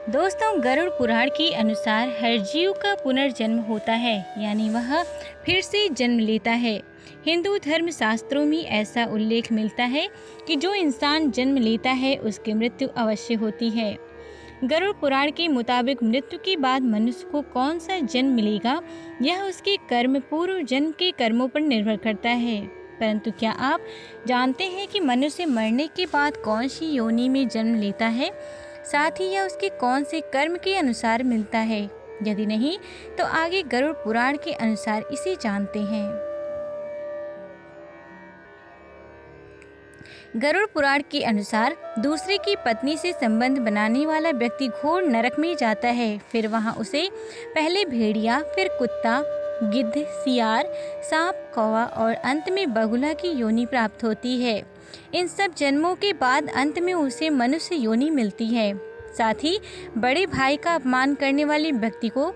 दोस्तों, गरुड़ पुराण के अनुसार हर जीव का पुनर्जन्म होता है, यानी वह फिर से जन्म लेता है। हिंदू धर्म शास्त्रों में ऐसा उल्लेख मिलता है कि जो इंसान जन्म लेता है उसकी मृत्यु अवश्य होती है। गरुड़ पुराण के मुताबिक मृत्यु के बाद मनुष्य को कौन सा जन्म मिलेगा, यह उसके कर्म पूर्व जन्म के कर्मों पर निर्भर करता है। परंतु क्या आप जानते हैं कि मनुष्य मरने के बाद कौन सी योनि में जन्म लेता है, साथ ही यह उसके कौन से कर्म के अनुसार मिलता है? यदि नहीं तो आगे गरुड़ पुराण के अनुसार इसे जानते हैं। गरुड़ पुराण के अनुसार दूसरे की पत्नी से संबंध बनाने वाला व्यक्ति घोर नरक में जाता है। फिर वहां उसे पहले भेड़िया, फिर कुत्ता, गिद्ध, सियार, सांप, कौवा और अंत में बगुला की योनि प्राप्त होती है। इन सब जन्मों के बाद अंत में उसे मनुष्य योनि मिलती है। साथ ही बड़े भाई का अपमान करने वाले व्यक्ति को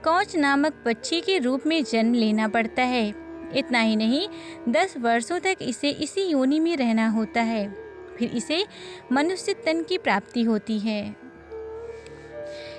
कौच नामक पक्षी के रूप में जन्म लेना पड़ता है। इतना ही नहीं, 10 वर्षों तक इसे इसी योनि में रहना होता है। फिर इसे मनुष्य तन की प्राप्ति होती है।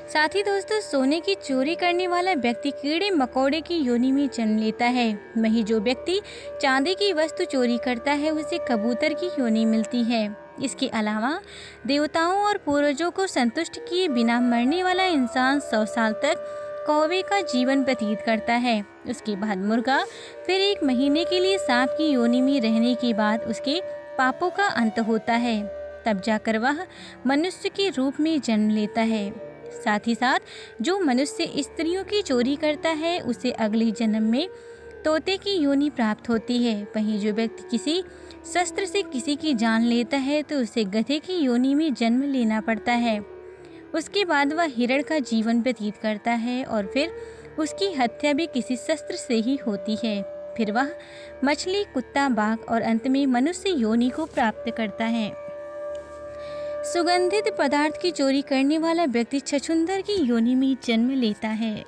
साथ ही दोस्तों, सोने की चोरी करने वाला व्यक्ति कीड़े मकोड़े की योनि में जन्म लेता है। वहीं जो व्यक्ति चांदी की वस्तु चोरी करता है उसे कबूतर की योनि मिलती है। इसके अलावा देवताओं और पूर्वजों को संतुष्ट किए बिना मरने वाला इंसान 100 साल तक कौवे का जीवन व्यतीत करता है। उसके बाद मुर्गा, फिर 1 महीने के लिए सांप की योनि में रहने के बाद उसके पापों का अंत होता है। तब जाकर वह मनुष्य के रूप में जन्म लेता है। साथ ही साथ जो मनुष्य स्त्रियों की चोरी करता है उसे अगले जन्म में तोते की योनि प्राप्त होती है। वहीं जो व्यक्ति किसी शस्त्र से किसी की जान लेता है तो उसे गधे की योनि में जन्म लेना पड़ता है। उसके बाद वह हिरण का जीवन व्यतीत करता है और फिर उसकी हत्या भी किसी शस्त्र से ही होती है। फिर वह मछली, कुत्ता, बाघ और अंत में मनुष्य योनि को प्राप्त करता है। सुगंधित पदार्थ की चोरी करने वाला व्यक्ति छछूंदर की योनि में जन्म लेता है।